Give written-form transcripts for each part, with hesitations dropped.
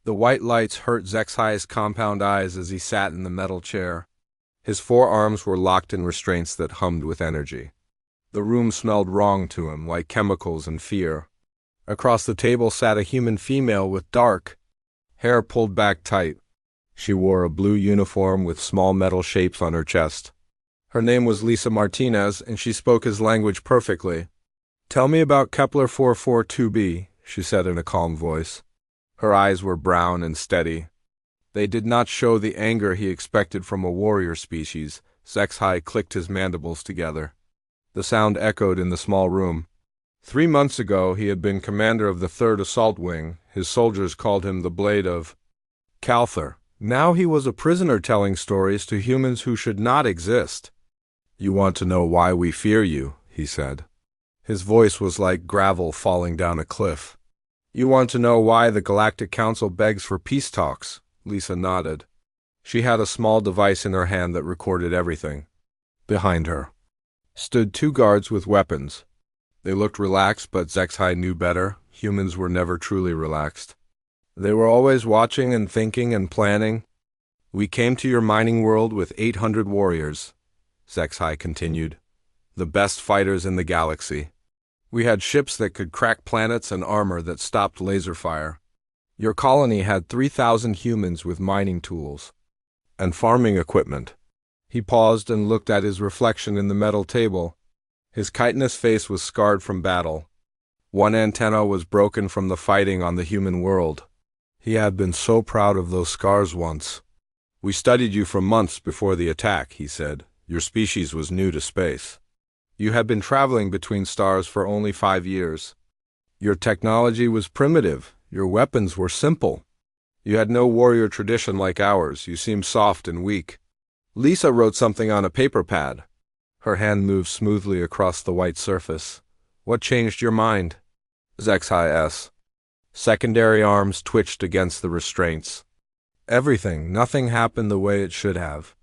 The white lights hurt Zexai's compound eyes as he sat in the metal chair. His forearms were locked in restraints that hummed with energy. The room smelled wrong to him, like chemicals and fear. Across the table sat a human female with dark hair pulled back tight. She wore a blue uniform with small metal shapes on her chest. Her name was Lisa Martinez, and she spoke his language perfectly. "Tell me about Kepler 442b, she said in a calm voice. Her eyes were brown and steady. They did not show the anger he expected from a warrior species. Zexai clicked his mandibles together. The sound echoed in the small room. 3 months ago he had been commander of the 3rd Assault Wing. His soldiers called him the Blade of Calther. Now he was a prisoner telling stories to humans who should not exist. "You want to know why we fear you," he said. His voice was like gravel falling down a cliff. "You want to know why the Galactic Council begs for peace talks?" Lisa nodded. She had a small device in her hand that recorded everything. Behind her stood 2 guards with weapons. They looked relaxed, but Zexai knew better. Humans were never truly relaxed. They were always watching and thinking and planning. "We came to your mining world with 800 warriors," Zexai continued. "The best fighters in the galaxy. We had ships that could crack planets and armor that stopped laser fire. Your colony had 3,000 humans with mining tools and farming equipment." He paused and looked at his reflection in the metal table. His chitinous face was scarred from battle. One antenna was broken from the fighting on the human world. He had been so proud of those scars once. "We studied you for months before the attack," he said. "Your species was new to space. You had been traveling between stars for only 5 years. Your technology was primitive. Your weapons were simple. You had no warrior tradition like ours. You seemed soft and weak." Lisa wrote something on a paper pad. Her hand moved smoothly across the white surface. "What changed your mind?" Zexai asked. Secondary arms twitched against the restraints. "Everything. Nothing happened the way it should have.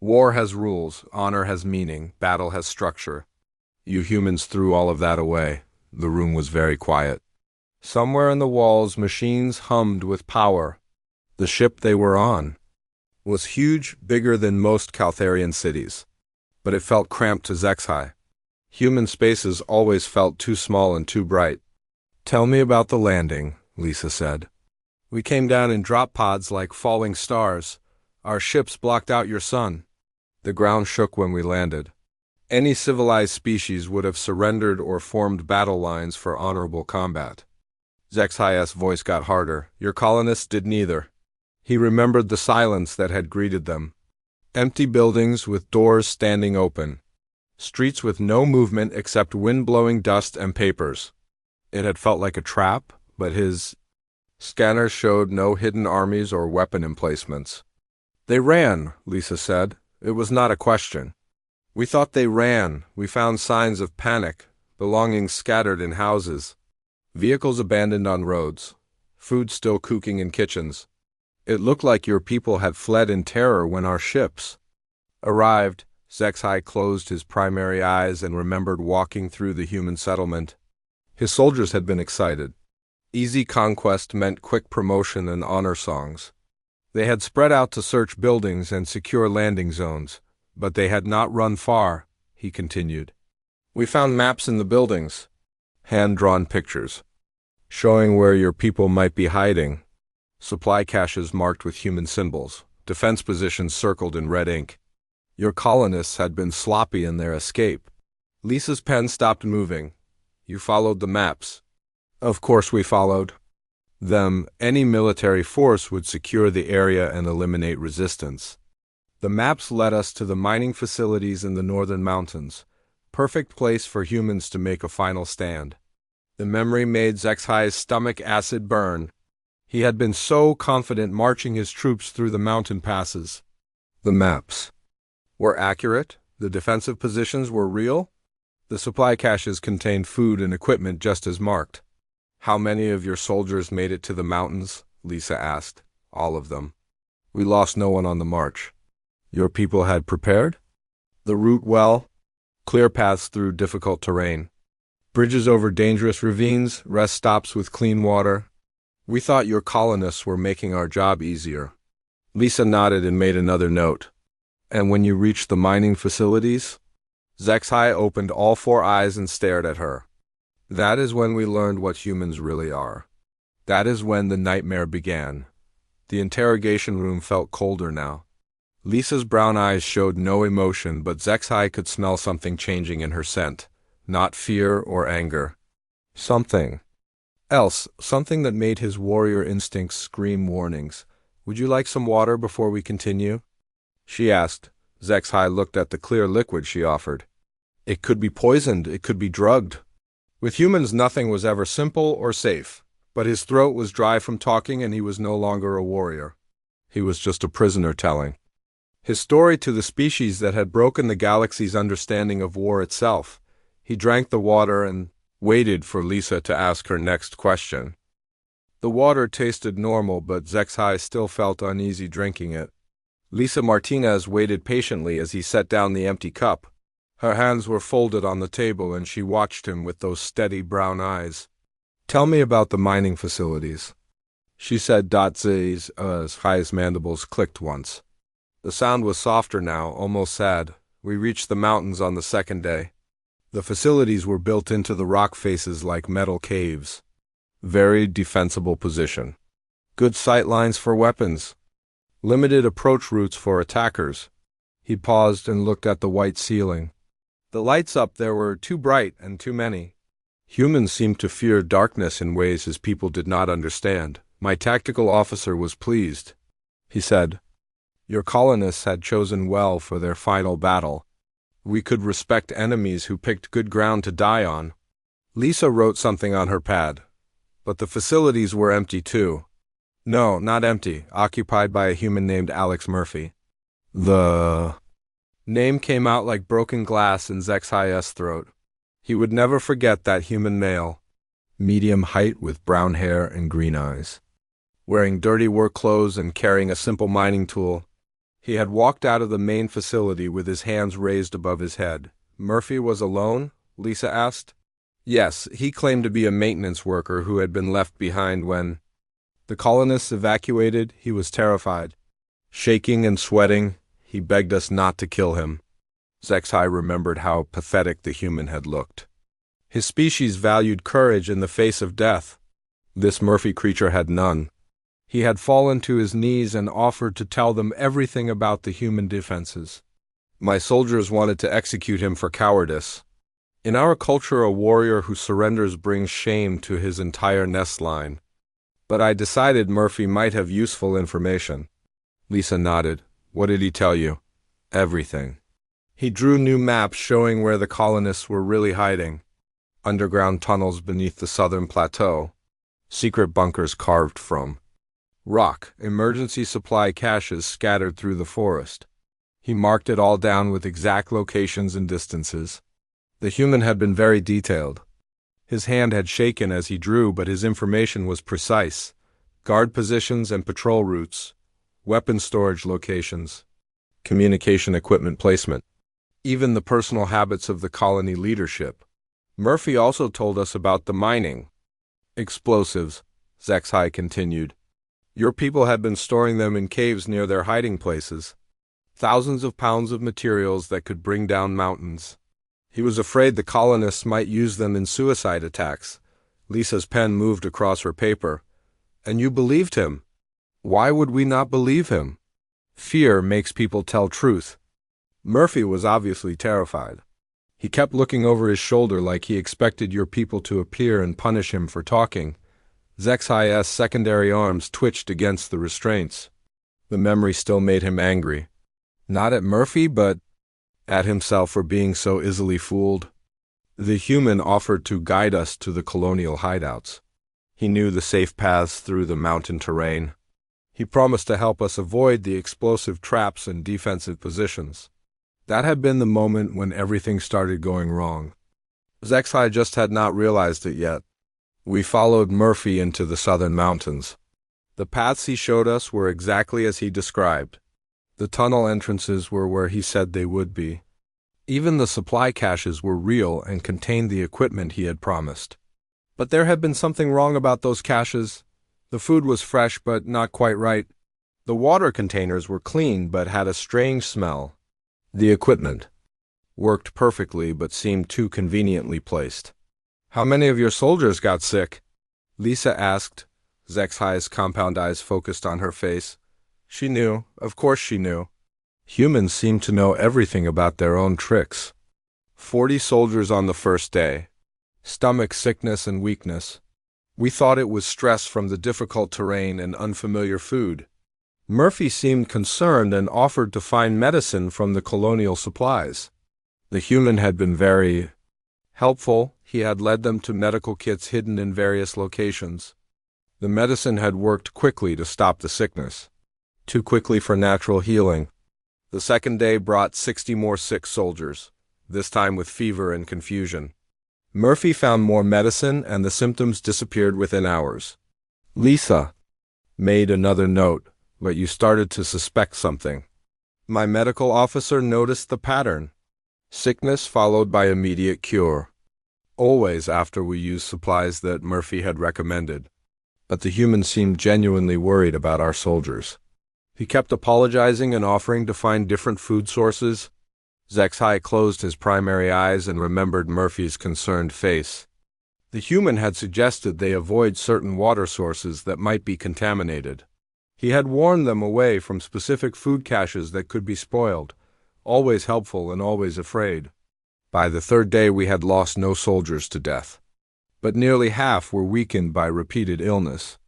War has rules, honor has meaning, battle has structure. You humans threw all of that away." The room was very quiet. Somewhere in the walls, machines hummed with power. The ship they were on was huge, bigger than most Caltharian cities. But it felt cramped to Zexai. Human spaces always felt too small and too bright. "Tell me about the landing," Lisa said. "We came down in drop pods like falling stars. Our ships blocked out your sun. The ground shook when we landed. Any civilized species would have surrendered or formed battle lines for honorable combat." Zexai's voice got harder. "Your colonists did neither." He remembered the silence that had greeted them. Empty buildings with doors standing open. Streets with no movement except wind-blowing dust and papers. It had felt like a trap, but his scanners showed no hidden armies or weapon emplacements. "They ran," Lisa said. "It was not a question. We thought they ran. We found signs of panic, belongings scattered in houses, vehicles abandoned on roads, food still cooking in kitchens. It looked like your people had fled in terror when our ships arrived." Zexai closed his primary eyes and remembered walking through the human settlement. His soldiers had been excited. Easy conquest meant quick promotion and honor songs. They had spread out to search buildings and secure landing zones, but they had not run far, he continued. "We found maps in the buildings, hand-drawn pictures, showing where your people might be hiding. Supply caches marked with human symbols, defense positions circled in red ink. Your colonists had been sloppy in their escape." Lisa's pen stopped moving. "You followed the maps." "Of course we followed them. Any military force would secure the area and eliminate resistance. The maps led us to the mining facilities in the northern mountains. Perfect place for humans to make a final stand." The memory made Zexai's stomach acid burn. He had been so confident marching his troops through the mountain passes. The maps were accurate? The defensive positions were real? The supply caches contained food and equipment just as marked. "How many of your soldiers made it to the mountains?" Lisa asked. "All of them. We lost no one on the march." "Your people had prepared?" "The route well. Clear paths through difficult terrain. Bridges over dangerous ravines, rest stops with clean water. We thought your colonists were making our job easier. Lisa nodded and made another note. And when you reached the mining facilities? Zexai opened all four eyes and stared at her. That is when we learned what humans really are. That is when the nightmare began. The interrogation room felt colder now. Lisa's brown eyes showed no emotion, but Zexai could smell something changing in her scent. Not fear or anger. Something else, something that made his warrior instincts scream warnings. Would you like some water before we continue? She asked. Zexai looked at the clear liquid she offered. It could be poisoned, it could be drugged. With humans nothing was ever simple or safe, but his throat was dry from talking and he was no longer a warrior. He was just a prisoner telling his story to the species that had broken the galaxy's understanding of war itself. He drank the water and waited for Lisa to ask her next question. The water tasted normal, but Zexai still felt uneasy drinking it. Lisa Martinez waited patiently as he set down the empty cup. Her hands were folded on the table and she watched him with those steady brown eyes. Tell me about the mining facilities, she said. Zexai's mandibles clicked once. The sound was softer now, almost sad. We reached the mountains on the second day. The facilities were built into the rock faces like metal caves. Very defensible position. Good sight lines for weapons. Limited approach routes for attackers. He paused and looked at the white ceiling. The lights up there were too bright and too many. Humans seemed to fear darkness in ways his people did not understand. My tactical officer was pleased. He said, Your colonists had chosen well for their final battle. We could respect enemies who picked good ground to die on. Lisa wrote something on her pad. But the facilities were empty too. No, not empty, occupied by a human named Alex Murphy. The name came out like broken glass in Zexai's throat. He would never forget that human male. Medium height with brown hair and green eyes. Wearing dirty work clothes and carrying a simple mining tool. He had walked out of the main facility with his hands raised above his head. Murphy was alone? Lisa asked. Yes, he claimed to be a maintenance worker who had been left behind when the colonists evacuated. He was terrified. Shaking and sweating, he begged us not to kill him. Zexai remembered how pathetic the human had looked. His species valued courage in the face of death. This Murphy creature had none. He had fallen to his knees and offered to tell them everything about the human defenses. My soldiers wanted to execute him for cowardice. In our culture, a warrior who surrenders brings shame to his entire nest line. But I decided Murphy might have useful information. Lisa nodded. What did he tell you? Everything. He drew new maps showing where the colonists were really hiding. Underground tunnels beneath the southern plateau. Secret bunkers carved from rock, emergency supply caches scattered through the forest. He marked it all down with exact locations and distances. The human had been very detailed. His hand had shaken as he drew, but his information was precise. Guard positions and patrol routes, weapon storage locations, communication equipment placement, even the personal habits of the colony leadership. Murphy also told us about the mining explosives, Zexai continued. Your people had been storing them in caves near their hiding places. Thousands of pounds of materials that could bring down mountains. He was afraid the colonists might use them in suicide attacks. Lisa's pen moved across her paper. And you believed him. Why would we not believe him? Fear makes people tell truth. Murphy was obviously terrified. He kept looking over his shoulder like he expected your people to appear and punish him for talking. Zexai's secondary arms twitched against the restraints. The memory still made him angry. Not at Murphy, but at himself for being so easily fooled. The human offered to guide us to the colonial hideouts. He knew the safe paths through the mountain terrain. He promised to help us avoid the explosive traps and defensive positions. That had been the moment when everything started going wrong. Zexai just had not realized it yet. We followed Murphy into the southern mountains. The paths he showed us were exactly as he described. The tunnel entrances were where he said they would be. Even the supply caches were real and contained the equipment he had promised. But there had been something wrong about those caches. The food was fresh but not quite right. The water containers were clean but had a strange smell. The equipment worked perfectly but seemed too conveniently placed. "How many of your soldiers got sick?" Lisa asked. Zexai's compound eyes focused on her face. She knew. Of course she knew. Humans seemed to know everything about their own tricks. 40 soldiers on the first day. Stomach sickness and weakness. We thought it was stress from the difficult terrain and unfamiliar food. Murphy seemed concerned and offered to find medicine from the colonial supplies. The human had been very helpful. He had led them to medical kits hidden in various locations. The medicine had worked quickly to stop the sickness. Too quickly for natural healing. The second day brought 60 more sick soldiers, this time with fever and confusion. Murphy found more medicine and the symptoms disappeared within hours. Lisa made another note, but you started to suspect something. My medical officer noticed the pattern. Sickness followed by immediate cure. Always after we used supplies that Murphy had recommended. But the human seemed genuinely worried about our soldiers. He kept apologizing and offering to find different food sources. Zexai closed his primary eyes and remembered Murphy's concerned face. The human had suggested they avoid certain water sources that might be contaminated. He had warned them away from specific food caches that could be spoiled, always helpful and always afraid. By the third day we had lost no soldiers to death. But nearly half were weakened by repeated illness.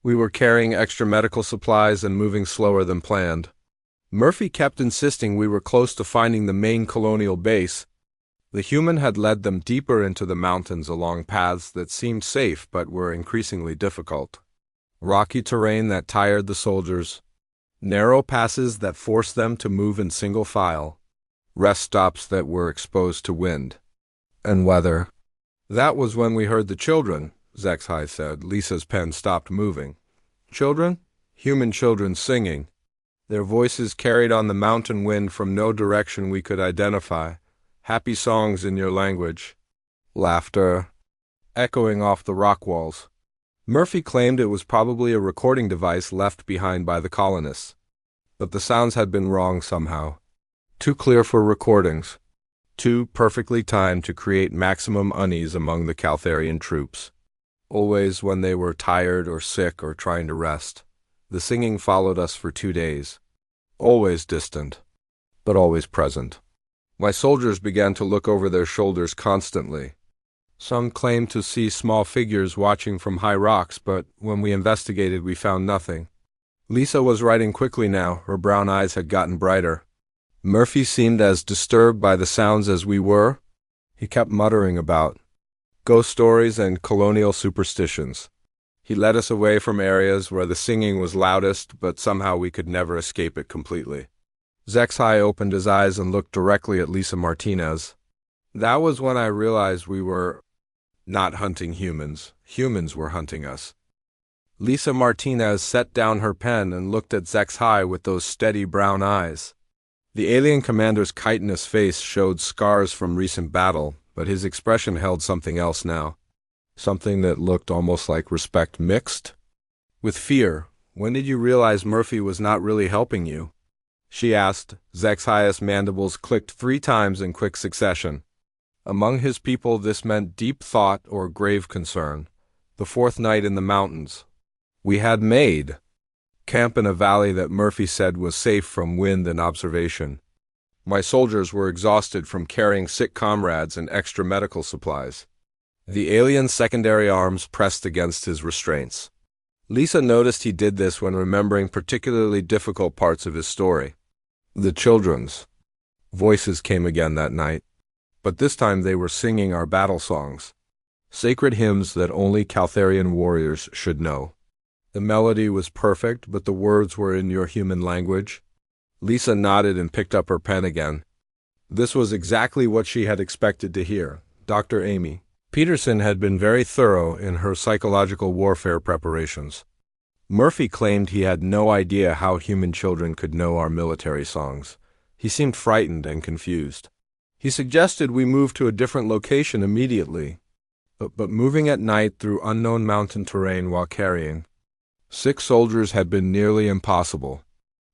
We were carrying extra medical supplies and moving slower than planned. Murphy kept insisting we were close to finding the main colonial base. The human had led them deeper into the mountains along paths that seemed safe but were increasingly difficult. Rocky terrain that tired the soldiers. Narrow passes that forced them to move in single file. Rest stops that were exposed to wind and weather. That was when we heard the children, Zexai said. Lisa's pen stopped moving. Children? Human children singing. Their voices carried on the mountain wind from no direction we could identify. Happy songs in your language. Laughter echoing off the rock walls. Murphy claimed it was probably a recording device left behind by the colonists. But the sounds had been wrong somehow. Too clear for recordings. Too perfectly timed to create maximum unease among the Caltharian troops. Always when they were tired or sick or trying to rest. The singing followed us for 2 days. Always distant, but always present. My soldiers began to look over their shoulders constantly. Some claimed to see small figures watching from high rocks, but when we investigated we found nothing. Lisa was writing quickly now. Her brown eyes had gotten brighter. Murphy seemed as disturbed by the sounds as we were. He kept muttering about ghost stories and colonial superstitions. He led us away from areas where the singing was loudest, but somehow we could never escape it completely. Zexai opened his eyes and looked directly at Lisa Martinez. That was when I realized we were not hunting humans. Humans were hunting us. Lisa Martinez set down her pen and looked at Zexai with those steady brown eyes. The alien commander's chitinous face showed scars from recent battle, but his expression held something else now. Something that looked almost like respect mixed with fear. When did you realize Murphy was not really helping you? She asked. Zexai's mandibles clicked 3 times in quick succession. Among his people this meant deep thought or grave concern. The 4th night in the mountains. We had made camp in a valley that Murphy said was safe from wind and observation. My soldiers were exhausted from carrying sick comrades and extra medical supplies. The alien's secondary arms pressed against his restraints. Lisa noticed he did this when remembering particularly difficult parts of his story. The children's voices came again that night, but this time they were singing our battle songs, sacred hymns that only Caltharian warriors should know. The melody was perfect, but the words were in your human language. Lisa nodded and picked up her pen again. This was exactly what she had expected to hear. Dr. Amy Peterson had been very thorough in her psychological warfare preparations. Murphy claimed he had no idea how human children could know our military songs. He seemed frightened and confused. He suggested we move to a different location immediately, but moving at night through unknown mountain terrain while carrying 6 soldiers had been nearly impossible.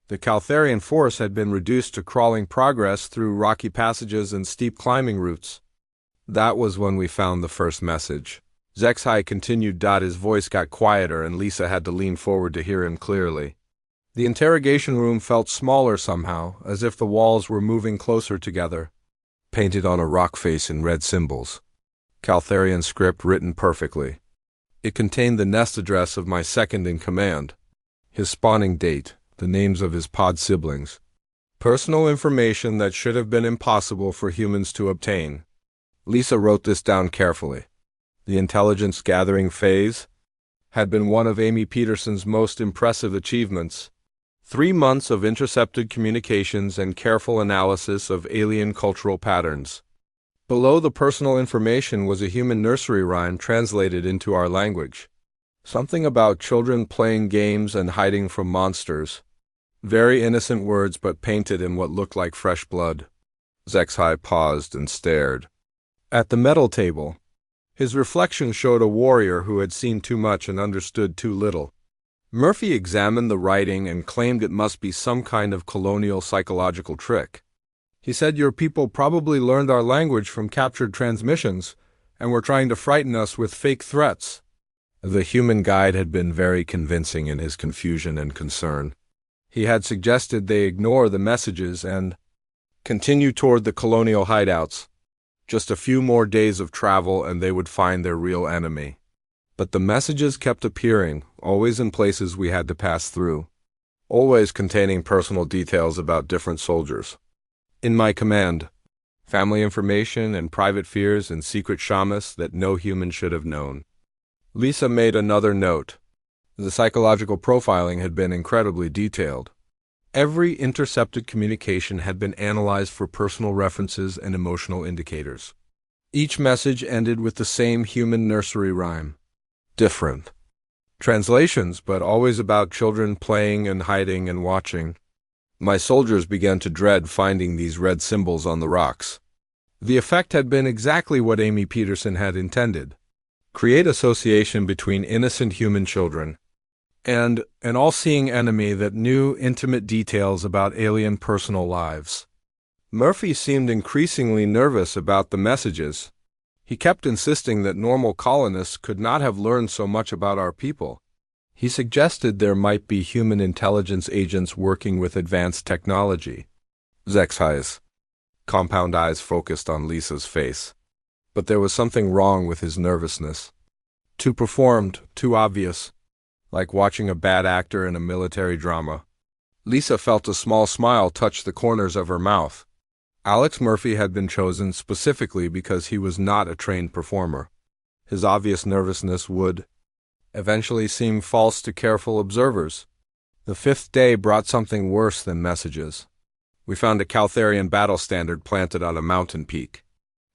The Caltharian force had been reduced to crawling progress through rocky passages and steep climbing routes. That was when we found the first message. Zexai continued. His voice got quieter and Lisa had to lean forward to hear him clearly. The interrogation room felt smaller somehow, as if the walls were moving closer together. Painted on a rock face in red symbols. Caltharian script written perfectly. It contained the nest address of my second in command, his spawning date, the names of his pod siblings. Personal information that should have been impossible for humans to obtain. Lisa wrote this down carefully. The intelligence gathering phase had been one of Amy Peterson's most impressive achievements. 3 months of intercepted communications and careful analysis of alien cultural patterns. Below the personal information was a human nursery rhyme translated into our language. Something about children playing games and hiding from monsters. Very innocent words, but painted in what looked like fresh blood. Zexai paused and stared. At the medal table, his reflection showed a warrior who had seen too much and understood too little. Murphy examined the writing and claimed it must be some kind of colonial psychological trick. He said your people probably learned our language from captured transmissions and were trying to frighten us with fake threats. The human guide had been very convincing in his confusion and concern. He had suggested they ignore the messages and continue toward the colonial hideouts. Just a few more days of travel and they would find their real enemy. But the messages kept appearing, always in places we had to pass through. Always containing personal details about different soldiers. In my command, family information and private fears and secret shamas that no human should have known. Lisa made another note. The psychological profiling had been incredibly detailed. Every intercepted communication had been analyzed for personal references and emotional indicators. Each message ended with the same human nursery rhyme. Different translations, but always about children playing and hiding and watching. My soldiers began to dread finding these red symbols on the rocks. The effect had been exactly what Amy Peterson had intended. Create association between innocent human children and an all-seeing enemy that knew intimate details about alien personal lives. Murphy seemed increasingly nervous about the messages. He kept insisting that normal colonists could not have learned so much about our people. He suggested there might be human intelligence agents working with advanced technology. Zexai's compound eyes focused on Lisa's face. But there was something wrong with his nervousness. Too performed, too obvious, like watching a bad actor in a military drama. Lisa felt a small smile touch the corners of her mouth. Alex Murphy had been chosen specifically because he was not a trained performer. His obvious nervousness would eventually seem false to careful observers. The 5th day brought something worse than messages. We found a Caltharian battle standard planted on a mountain peak.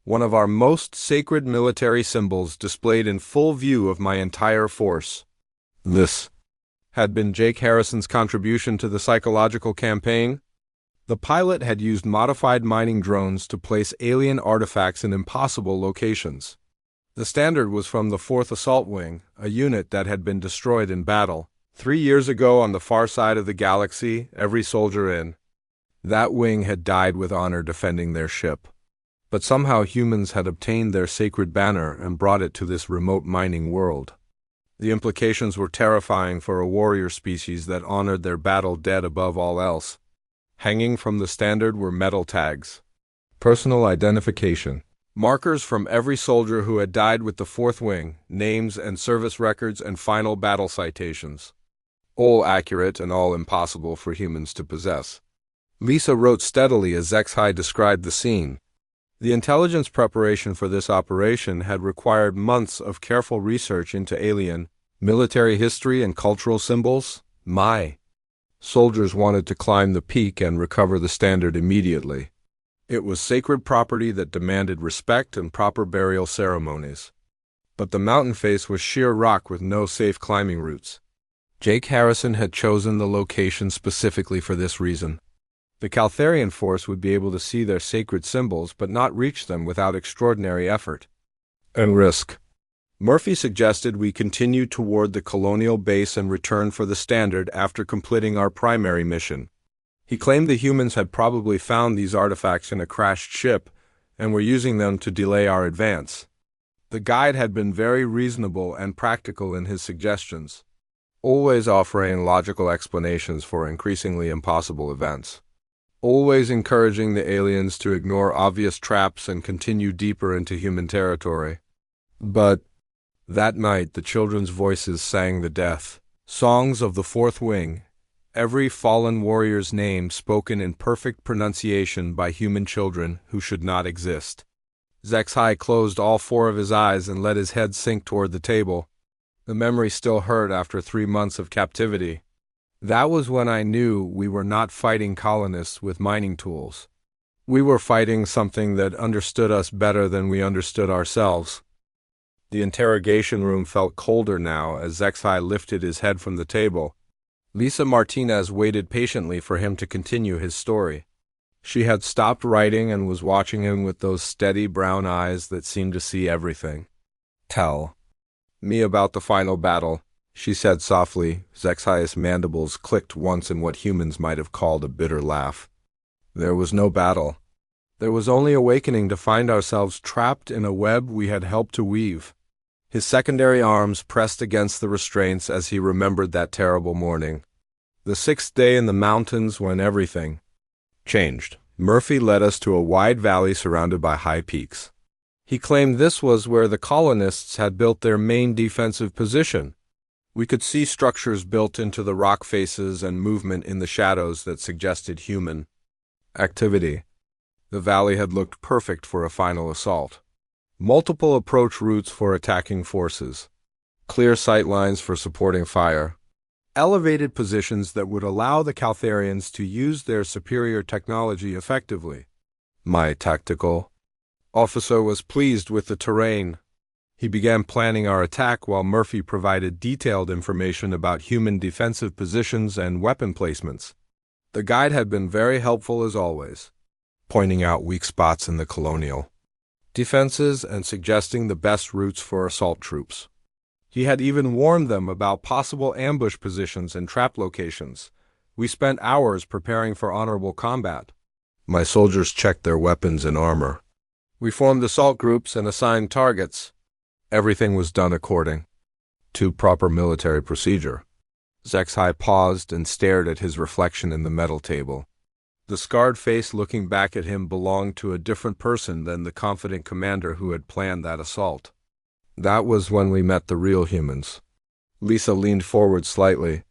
One of our most sacred military symbols displayed in full view of my entire force. This had been Jake Harrison's contribution to the psychological campaign. The pilot had used modified mining drones to place alien artifacts in impossible locations. The standard was from the 4th Assault Wing, a unit that had been destroyed in battle 3 years ago on the far side of the galaxy, every soldier in that wing had died with honor defending their ship. But somehow humans had obtained their sacred banner and brought it to this remote mining world. The implications were terrifying for a warrior species that honored their battle dead above all else. Hanging from the standard were metal tags. Personal identification. Markers from every soldier who had died with the 4th Wing, names and service records and final battle citations. All accurate and all impossible for humans to possess. Lisa wrote steadily as Zexai described the scene. The intelligence preparation for this operation had required months of careful research into alien, military history and cultural symbols. My soldiers wanted to climb the peak and recover the standard immediately. It was sacred property that demanded respect and proper burial ceremonies. But the mountain face was sheer rock with no safe climbing routes. Jake Harrison had chosen the location specifically for this reason. The Caltharian force would be able to see their sacred symbols but not reach them without extraordinary effort and risk. Murphy suggested we continue toward the colonial base and return for the Standard after completing our primary mission. He claimed the humans had probably found these artifacts in a crashed ship and were using them to delay our advance. The guide had been very reasonable and practical in his suggestions, always offering logical explanations for increasingly impossible events, always encouraging the aliens to ignore obvious traps and continue deeper into human territory. But that night the children's voices sang the death songs of the Fourth Wing, every fallen warrior's name spoken in perfect pronunciation by human children who should not exist. HFY closed all four of his eyes and let his head sink toward the table. The memory still hurt after 3 months of captivity. That was when I knew we were not fighting colonists with mining tools. We were fighting something that understood us better than we understood ourselves. The interrogation room felt colder now as HFY lifted his head from the table. Lisa Martinez waited patiently for him to continue his story. She had stopped writing and was watching him with those steady brown eyes that seemed to see everything. "Tell me about the final battle," she said softly. HFY's mandibles clicked once in what humans might have called a bitter laugh. "There was no battle. There was only awakening to find ourselves trapped in a web we had helped to weave." His secondary arms pressed against the restraints as he remembered that terrible morning. The 6th day in the mountains when everything changed. Murphy led us to a wide valley surrounded by high peaks. He claimed this was where the colonists had built their main defensive position. We could see structures built into the rock faces and movement in the shadows that suggested human activity. The valley had looked perfect for a final assault. Multiple approach routes for attacking forces, clear sight lines for supporting fire, elevated positions that would allow the Caltharians to use their superior technology effectively. My tactical officer was pleased with the terrain. He began planning our attack while Murphy provided detailed information about human defensive positions and weapon placements. The guide had been very helpful as always, pointing out weak spots in the colonial defenses and suggesting the best routes for assault troops. He had even warned them about possible ambush positions and trap locations. We spent hours preparing for honorable combat. My soldiers checked their weapons and armor. We formed assault groups and assigned targets. Everything was done according to proper military procedure. HFY paused and stared at his reflection in the metal table. The scarred face looking back at him belonged to a different person than the confident commander who had planned that assault. That was when we met the real humans. Lisa leaned forward slightly.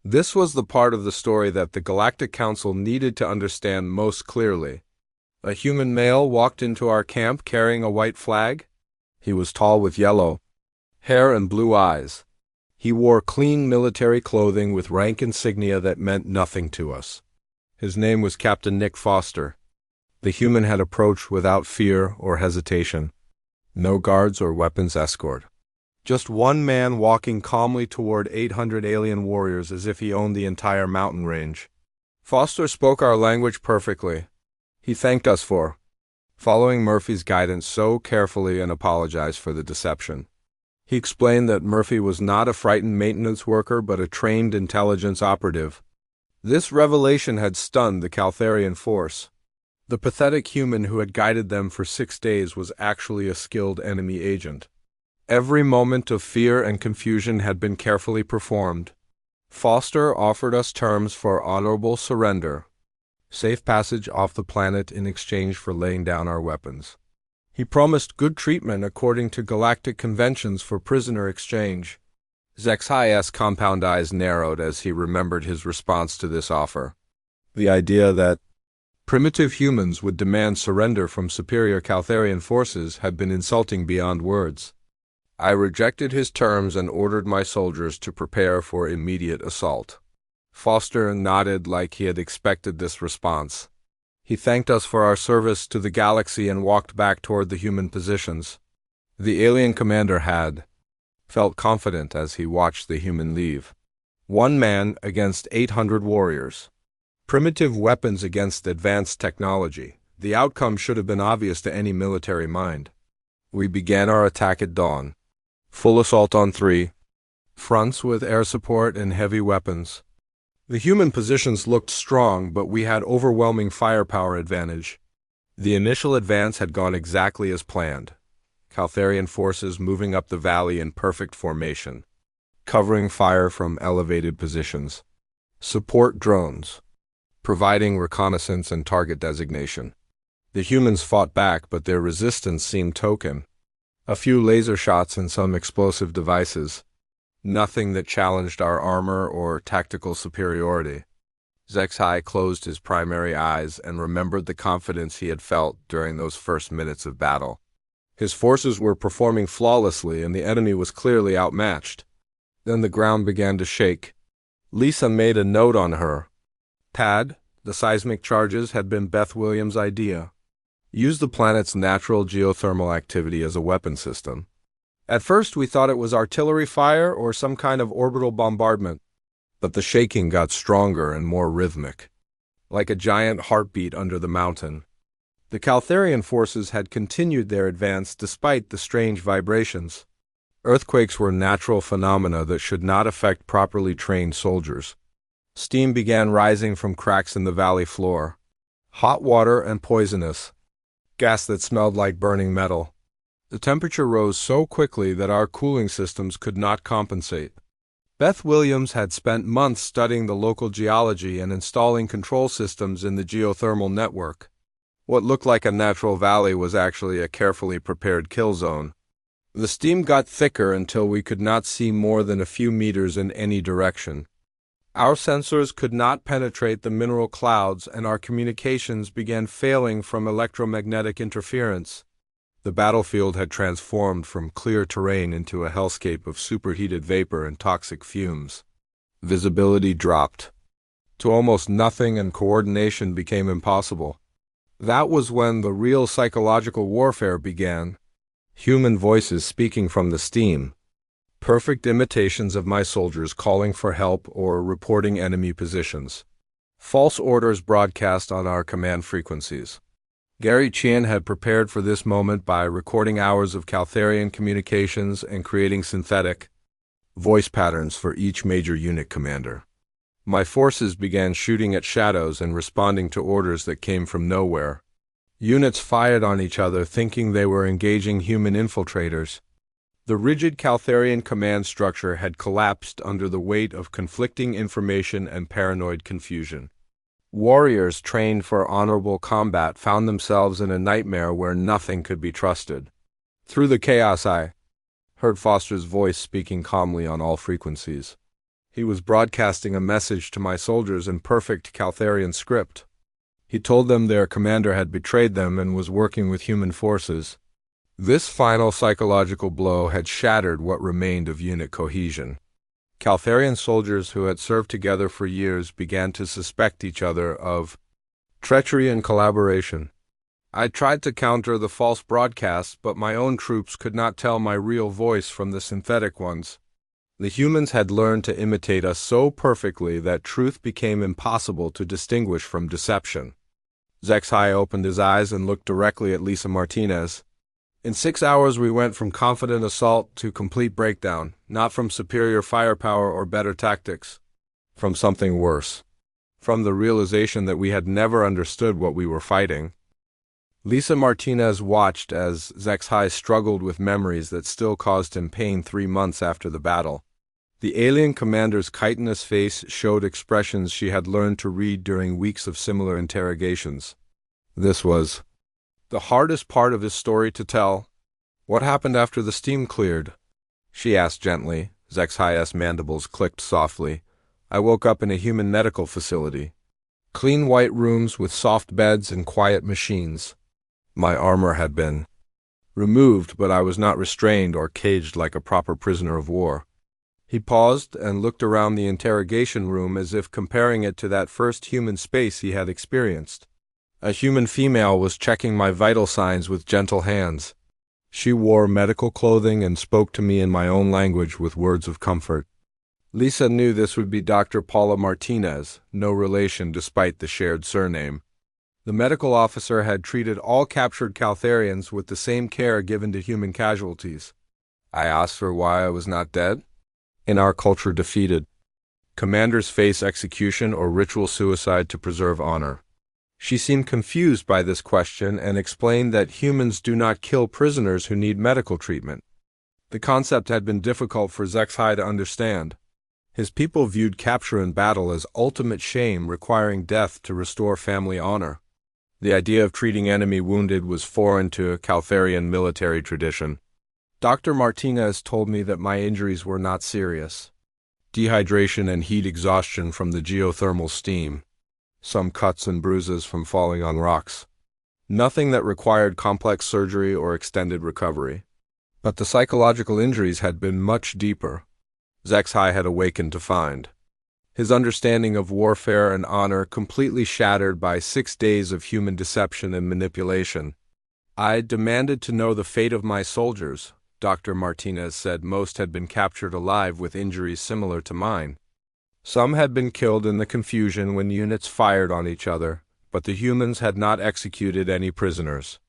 This was the part of the story that the Galactic Council needed to understand most clearly. A human male walked into our camp carrying a white flag. He was tall with yellow hair and blue eyes. He wore clean military clothing with rank insignia that meant nothing to us. His name was Captain Nick Foster. The human had approached without fear or hesitation. No guards or weapons escort. Just one man walking calmly toward 800 alien warriors as if he owned the entire mountain range. Foster spoke our language perfectly. He thanked us for following Murphy's guidance so carefully and apologized for the deception. He explained that Murphy was not a frightened maintenance worker but a trained intelligence operative. This revelation had stunned the Caltharian force. The pathetic human who had guided them for 6 days was actually a skilled enemy agent. Every moment of fear and confusion had been carefully performed. Foster offered us terms for honorable surrender, safe passage off the planet in exchange for laying down our weapons. He promised good treatment according to galactic conventions for prisoner exchange. HFY's compound eyes narrowed as he remembered his response to this offer. The idea that primitive humans would demand surrender from superior Caltharian forces had been insulting beyond words. I rejected his terms and ordered my soldiers to prepare for immediate assault. Foster nodded like he had expected this response. He thanked us for our service to the galaxy and walked back toward the human positions. The alien commander had felt confident as he watched the human leave. One man against 800 warriors. Primitive weapons against advanced technology. The outcome should have been obvious to any military mind. We began our attack at dawn. Full assault on 3 fronts with air support and heavy weapons. The human positions looked strong, but we had overwhelming firepower advantage. The initial advance had gone exactly as planned. Caltharian forces moving up the valley in perfect formation, covering fire from elevated positions. Support drones, providing reconnaissance and target designation. The humans fought back, but their resistance seemed token. A few laser shots and some explosive devices. Nothing that challenged our armor or tactical superiority. Zexai closed his primary eyes and remembered the confidence he had felt during those first minutes of battle. His forces were performing flawlessly and the enemy was clearly outmatched. Then the ground began to shake. Lisa made a note on her. Tad, the seismic charges had been Beth Williams' idea. Use the planet's natural geothermal activity as a weapon system. At first we thought it was artillery fire or some kind of orbital bombardment, but the shaking got stronger and more rhythmic, like a giant heartbeat under the mountain. The Caltharian forces had continued their advance despite the strange vibrations. Earthquakes were natural phenomena that should not affect properly trained soldiers. Steam began rising from cracks in the valley floor. Hot water and poisonous. Gas that smelled like burning metal. The temperature rose so quickly that our cooling systems could not compensate. Beth Williams had spent months studying the local geology and installing control systems in the geothermal network. What looked like a natural valley was actually a carefully prepared kill zone. The steam got thicker until we could not see more than a few meters in any direction. Our sensors could not penetrate the mineral clouds and our communications began failing from electromagnetic interference. The battlefield had transformed from clear terrain into a hellscape of superheated vapor and toxic fumes. Visibility dropped to almost nothing and coordination became impossible. That was when the real psychological warfare began. Human voices speaking from the steam. Perfect imitations of my soldiers calling for help or reporting enemy positions. False orders broadcast on our command frequencies. Gary Chien had prepared for this moment by recording hours of Caltharian communications and creating synthetic voice patterns for each major unit commander. My forces began shooting at shadows and responding to orders that came from nowhere. Units fired on each other thinking they were engaging human infiltrators. The rigid Caltharian command structure had collapsed under the weight of conflicting information and paranoid confusion. Warriors trained for honorable combat found themselves in a nightmare where nothing could be trusted. Through the chaos I heard Foster's voice speaking calmly on all frequencies. He was broadcasting a message to my soldiers in perfect Caltharian script. He told them their commander had betrayed them and was working with human forces. This final psychological blow had shattered what remained of unit cohesion. Caltharian soldiers who had served together for years began to suspect each other of treachery and collaboration. I tried to counter the false broadcasts, but my own troops could not tell my real voice from the synthetic ones. The humans had learned to imitate us so perfectly that truth became impossible to distinguish from deception. Zexai opened his eyes and looked directly at Lisa Martinez. In 6 hours we went from confident assault to complete breakdown, not from superior firepower or better tactics. From something worse. From the realization that we had never understood what we were fighting. Lisa Martinez watched as Zexai struggled with memories that still caused him pain 3 months after the battle. The alien commander's chitinous face showed expressions she had learned to read during weeks of similar interrogations. This was the hardest part of his story to tell. What happened after the steam cleared? She asked gently. Zexai's mandibles clicked softly. I woke up in a human medical facility. Clean white rooms with soft beds and quiet machines. My armor had been removed, but I was not restrained or caged like a proper prisoner of war. He paused and looked around the interrogation room as if comparing it to that first human space he had experienced. A human female was checking my vital signs with gentle hands. She wore medical clothing and spoke to me in my own language with words of comfort. Lisa knew this would be Dr. Paula Martinez, no relation despite the shared surname. The medical officer had treated all captured Caltharians with the same care given to human casualties. I asked her why I was not dead. In our culture, defeated commanders face execution or ritual suicide to preserve honor. She seemed confused by this question and explained that humans do not kill prisoners who need medical treatment. The concept had been difficult for Zexhai to understand. His people viewed capture in battle as ultimate shame, requiring death to restore family honor. The idea of treating enemy wounded was foreign to Caltharian military tradition. Dr. Martinez told me that my injuries were not serious. Dehydration and heat exhaustion from the geothermal steam. Some cuts and bruises from falling on rocks. Nothing that required complex surgery or extended recovery. But the psychological injuries had been much deeper. Zexhai had awakened to find his understanding of warfare and honor completely shattered by 6 days of human deception and manipulation. I demanded to know the fate of my soldiers. Dr. Martinez said most had been captured alive with injuries similar to mine. Some had been killed in the confusion when units fired on each other, but the humans had not executed any prisoners.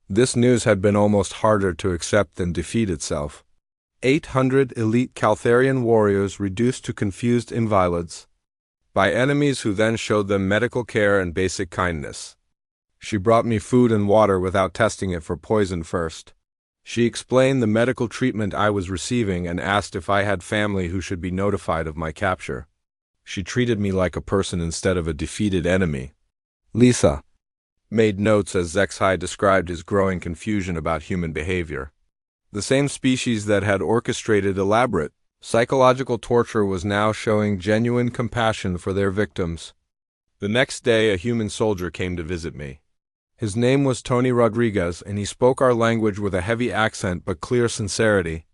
This news had been almost harder to accept than defeat itself. 800 elite Caltharian warriors reduced to confused invalids by enemies who then showed them medical care and basic kindness. She brought me food and water without testing it for poison first. She explained the medical treatment I was receiving and asked if I had family who should be notified of my capture. She treated me like a person instead of a defeated enemy. Lisa made notes as Zexhai described his growing confusion about human behavior. The same species that had orchestrated elaborate psychological torture was now showing genuine compassion for their victims. The next day, a human soldier came to visit me. His name was Tony Rodriguez, and he spoke our language with a heavy accent but clear sincerity.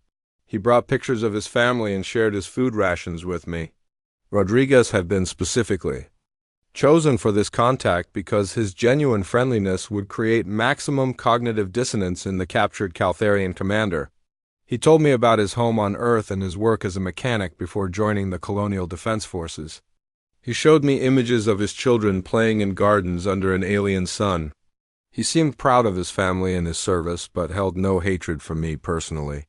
He brought pictures of his family and shared his food rations with me. Rodriguez had been specifically chosen for this contact because his genuine friendliness would create maximum cognitive dissonance in the captured Caltharian commander. He told me about his home on Earth and his work as a mechanic before joining the Colonial Defense Forces. He showed me images of his children playing in gardens under an alien sun. He seemed proud of his family and his service, but held no hatred for me personally.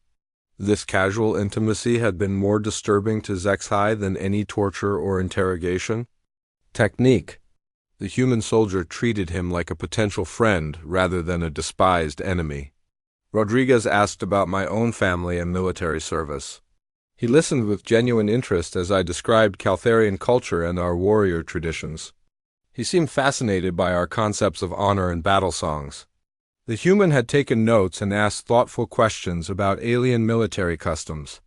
This casual intimacy had been more disturbing to Zexhai than any torture or interrogation. Technique. The human soldier treated him like a potential friend rather than a despised enemy. Rodriguez asked about my own family and military service. He listened with genuine interest as I described Caltharian culture and our warrior traditions. He seemed fascinated by our concepts of honor and battle songs. The human had taken notes and asked thoughtful questions about alien military customs,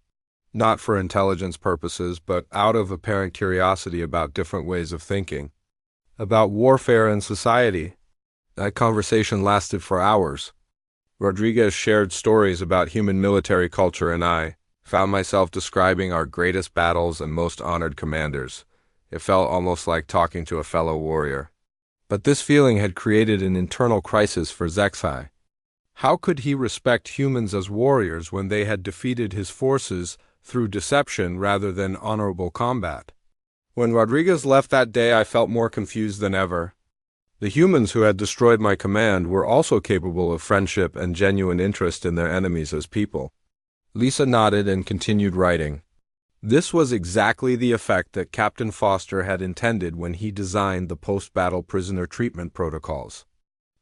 not for intelligence purposes, but out of apparent curiosity about different ways of thinking, about warfare and society. That conversation lasted for hours. Rodriguez shared stories about human military culture, and I found myself describing our greatest battles and most honored commanders. It felt almost like talking to a fellow warrior. But this feeling had created an internal crisis for Zexhai. How could he respect humans as warriors when they had defeated his forces through deception rather than honorable combat? When Rodriguez left that day, I felt more confused than ever. The humans who had destroyed my command were also capable of friendship and genuine interest in their enemies as people. Lisa nodded and continued writing. This was exactly the effect that Captain Foster had intended when he designed the post-battle prisoner treatment protocols.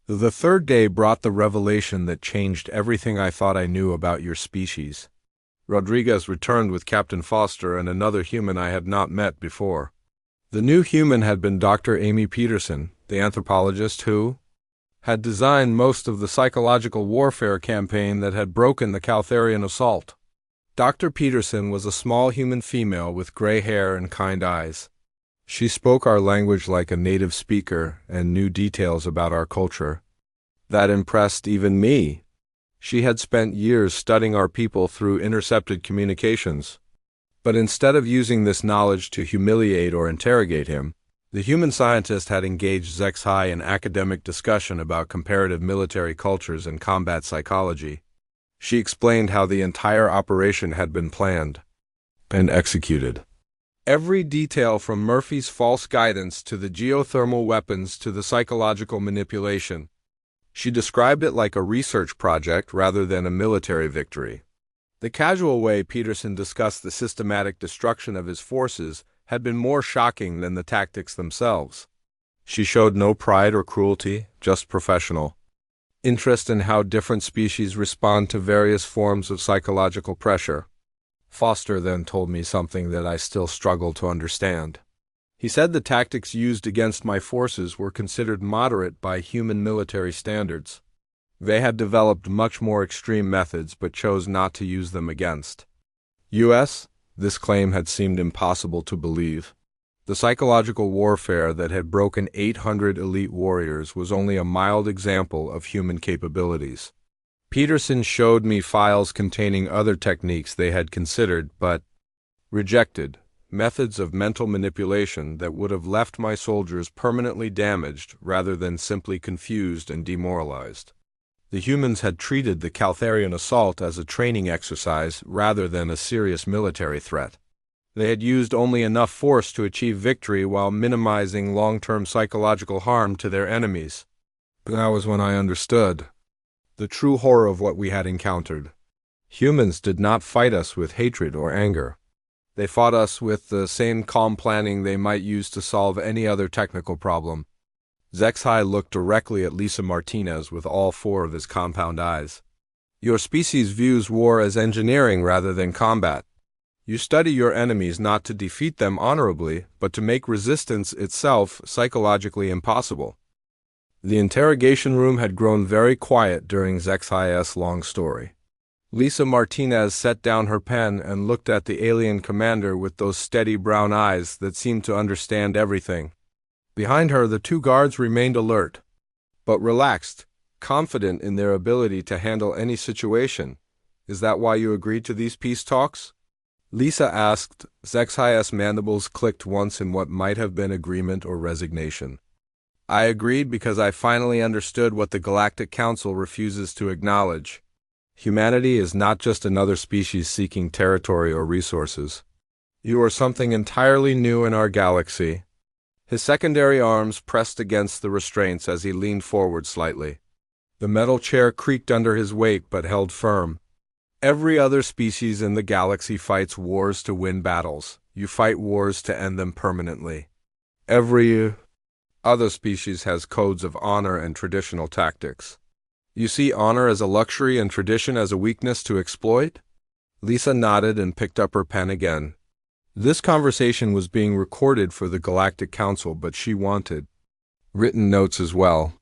The third day brought the revelation that changed everything I thought I knew about your species. Rodriguez returned with Captain Foster and another human I had not met before. The new human had been Dr. Amy Peterson, the anthropologist who had designed most of the psychological warfare campaign that had broken the Caltharian assault. Dr. Peterson was a small human female with gray hair and kind eyes. She spoke our language like a native speaker and knew details about our culture. That impressed even me. She had spent years studying our people through intercepted communications. But instead of using this knowledge to humiliate or interrogate him, the human scientist had engaged Zexhai in academic discussion about comparative military cultures and combat psychology. She explained how the entire operation had been planned and executed. Every detail from Murphy's false guidance to the geothermal weapons to the psychological manipulation. She described it like a research project rather than a military victory. The casual way Peterson discussed the systematic destruction of his forces had been more shocking than the tactics themselves. She showed no pride or cruelty, just professional interest in how different species respond to various forms of psychological pressure. Foster then told me something that I still struggle to understand. He said the tactics used against my forces were considered moderate by human military standards. They had developed much more extreme methods but chose not to use them against us. This claim had seemed impossible to believe. The psychological warfare that had broken 800 elite warriors was only a mild example of human capabilities. Peterson showed me files containing other techniques they had considered but rejected, methods of mental manipulation that would have left my soldiers permanently damaged rather than simply confused and demoralized. The humans had treated the Caltharian assault as a training exercise rather than a serious military threat. They had used only enough force to achieve victory while minimizing long-term psychological harm to their enemies. But that was when I understood the true horror of what we had encountered. Humans did not fight us with hatred or anger. They fought us with the same calm planning they might use to solve any other technical problem. Zexhai looked directly at Lisa Martinez with all four of his compound eyes. Your species views war as engineering rather than combat. You study your enemies not to defeat them honorably, but to make resistance itself psychologically impossible. The interrogation room had grown very quiet during Zexhai's long story. Lisa Martinez set down her pen and looked at the alien commander with those steady brown eyes that seemed to understand everything. Behind her, the two guards remained alert, but relaxed, confident in their ability to handle any situation. Is that why you agreed to these peace talks? Lisa asked. Zexhai's mandibles clicked once in what might have been agreement or resignation. I agreed because I finally understood what the Galactic Council refuses to acknowledge. Humanity is not just another species seeking territory or resources. You are something entirely new in our galaxy. His secondary arms pressed against the restraints as he leaned forward slightly. The metal chair creaked under his weight but held firm. Every other species in the galaxy fights wars to win battles. You fight wars to end them permanently. Every other species has codes of honor and traditional tactics. You see honor as a luxury and tradition as a weakness to exploit? Lisa nodded and picked up her pen again. This conversation was being recorded for the Galactic Council, but she wanted written notes as well.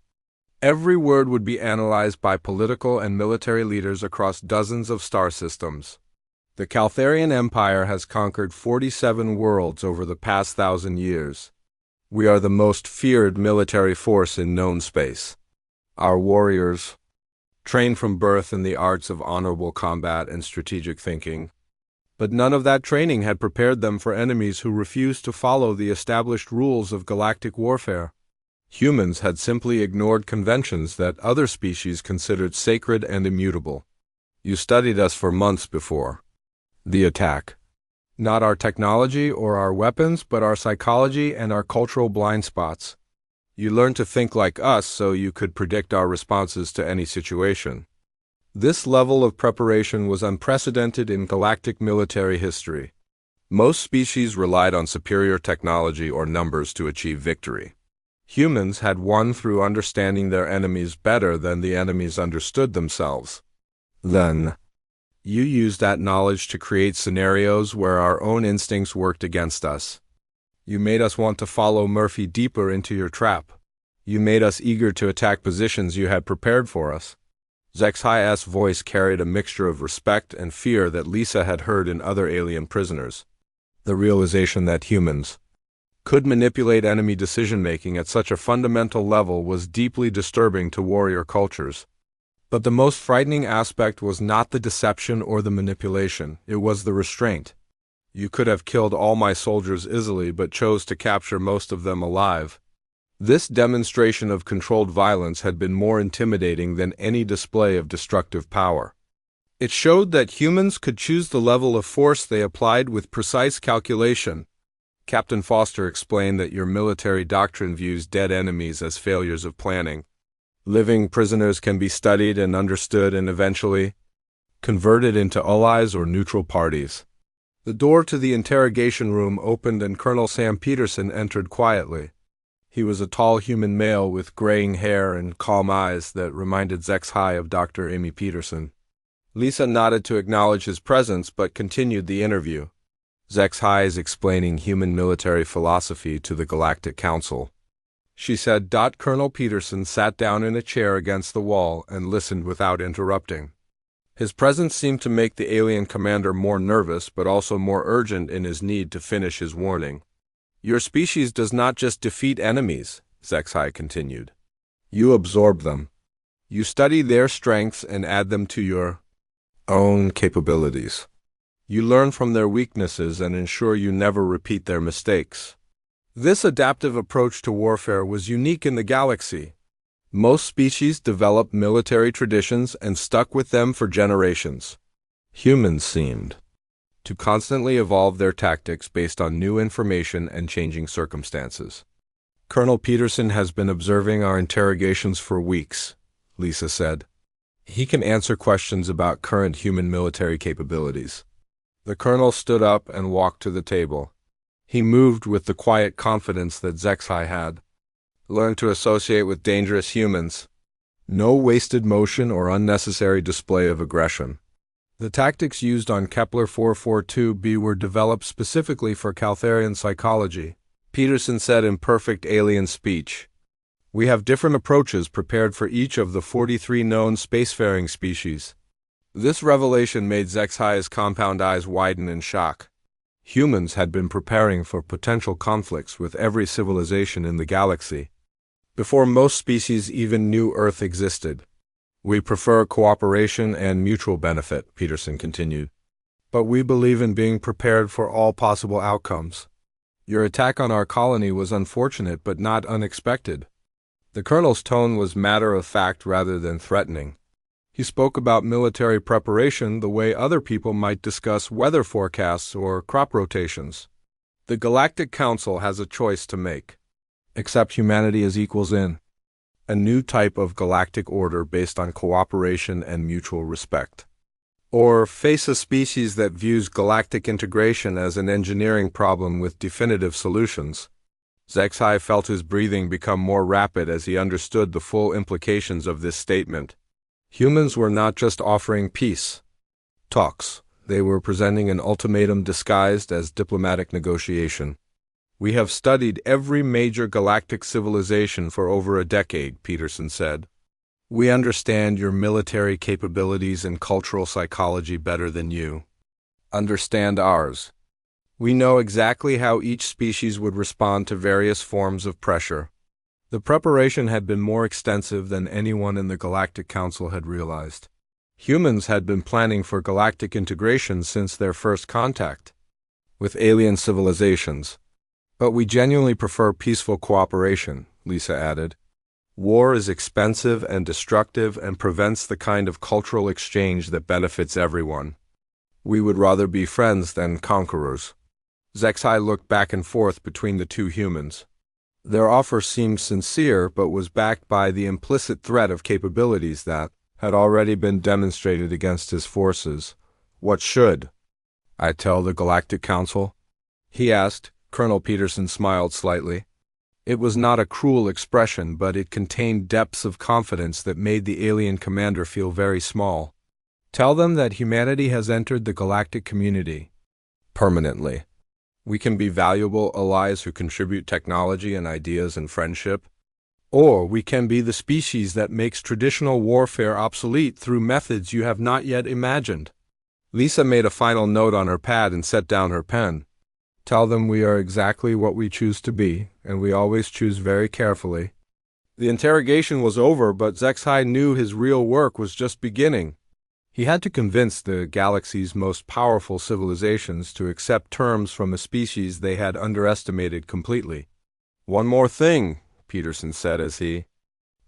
Every word would be analyzed by political and military leaders across dozens of star systems. The Caltharian Empire has conquered 47 worlds over the past 1,000 years. We are the most feared military force in known space. Our warriors, trained from birth in the arts of honorable combat and strategic thinking, but none of that training had prepared them for enemies who refused to follow the established rules of galactic warfare. Humans had simply ignored conventions that other species considered sacred and immutable. You studied us for months before the attack. Not our technology or our weapons, but our psychology and our cultural blind spots. You learned to think like us so you could predict our responses to any situation. This level of preparation was unprecedented in galactic military history. Most species relied on superior technology or numbers to achieve victory. Humans had won through understanding their enemies better than the enemies understood themselves. Then, you used that knowledge to create scenarios where our own instincts worked against us. You made us want to follow Murphy deeper into your trap. You made us eager to attack positions you had prepared for us. Zexhai's voice carried a mixture of respect and fear that Lisa had heard in other alien prisoners. The realization that humans could manipulate enemy decision-making at such a fundamental level was deeply disturbing to warrior cultures. But the most frightening aspect was not the deception or the manipulation, it was the restraint. You could have killed all my soldiers easily but chose to capture most of them alive. This demonstration of controlled violence had been more intimidating than any display of destructive power. It showed that humans could choose the level of force they applied with precise calculation. Captain Foster explained that your military doctrine views dead enemies as failures of planning. Living prisoners can be studied and understood and eventually converted into allies or neutral parties. The door to the interrogation room opened and Colonel Sam Peterson entered quietly. He was a tall human male with graying hair and calm eyes that reminded Zexhai of Dr. Amy Peterson. Lisa nodded to acknowledge his presence but continued the interview. Zexhai is explaining human military philosophy to the Galactic Council, she said. Colonel Peterson sat down in a chair against the wall and listened without interrupting. His presence seemed to make the alien commander more nervous but also more urgent in his need to finish his warning. Your species does not just defeat enemies, Zexhai continued. You absorb them. You study their strengths and add them to your own capabilities. You learn from their weaknesses and ensure you never repeat their mistakes. This adaptive approach to warfare was unique in the galaxy. Most species developed military traditions and stuck with them for generations. Humans seemed to constantly evolve their tactics based on new information and changing circumstances. Colonel Peterson has been observing our interrogations for weeks, Lisa said. He can answer questions about current human military capabilities. The colonel stood up and walked to the table. He moved with the quiet confidence that Zexhai had. Learn to associate with dangerous humans. No wasted motion or unnecessary display of aggression. The tactics used on Kepler 442b were developed specifically for Caltharian psychology, Peterson said in perfect alien speech. We have different approaches prepared for each of the 43 known spacefaring species. This revelation made Zexhai's compound eyes widen in shock. Humans had been preparing for potential conflicts with every civilization in the galaxy before most species even knew Earth existed. We prefer cooperation and mutual benefit, Peterson continued. But we believe in being prepared for all possible outcomes. Your attack on our colony was unfortunate but not unexpected. The colonel's tone was matter-of-fact rather than threatening. He spoke about military preparation the way other people might discuss weather forecasts or crop rotations. The Galactic Council has a choice to make. Accept humanity as equals in a new type of galactic order based on cooperation and mutual respect. Or face a species that views galactic integration as an engineering problem with definitive solutions. Zexhai felt his breathing become more rapid as he understood the full implications of this statement. Humans were not just offering peace talks. They were presenting an ultimatum disguised as diplomatic negotiation. We have studied every major galactic civilization for over a decade, Peterson said. We understand your military capabilities and cultural psychology better than you understand ours. We know exactly how each species would respond to various forms of pressure. The preparation had been more extensive than anyone in the Galactic Council had realized. Humans had been planning for galactic integration since their first contact with alien civilizations. But we genuinely prefer peaceful cooperation, Lisa added. War is expensive and destructive and prevents the kind of cultural exchange that benefits everyone. We would rather be friends than conquerors. Zexhai looked back and forth between the two humans. Their offer seemed sincere but was backed by the implicit threat of capabilities that had already been demonstrated against his forces. What should I tell the Galactic Council? He asked. Colonel Peterson smiled slightly. It was not a cruel expression, but it contained depths of confidence that made the alien commander feel very small. Tell them that humanity has entered the galactic community permanently. We can be valuable allies who contribute technology and ideas and friendship. Or we can be the species that makes traditional warfare obsolete through methods you have not yet imagined. Lisa made a final note on her pad and set down her pen. Tell them we are exactly what we choose to be, and we always choose very carefully. The interrogation was over, but Zexhai knew his real work was just beginning. He had to convince the galaxy's most powerful civilizations to accept terms from a species they had underestimated completely. One more thing, Peterson said as he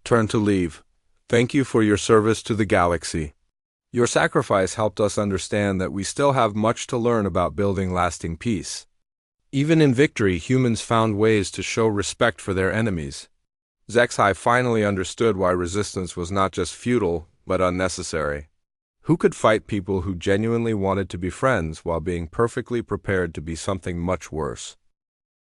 turned to leave. Thank you for your service to the galaxy. Your sacrifice helped us understand that we still have much to learn about building lasting peace. Even in victory, humans found ways to show respect for their enemies. Zexhai finally understood why resistance was not just futile, but unnecessary. Who could fight people who genuinely wanted to be friends while being perfectly prepared to be something much worse?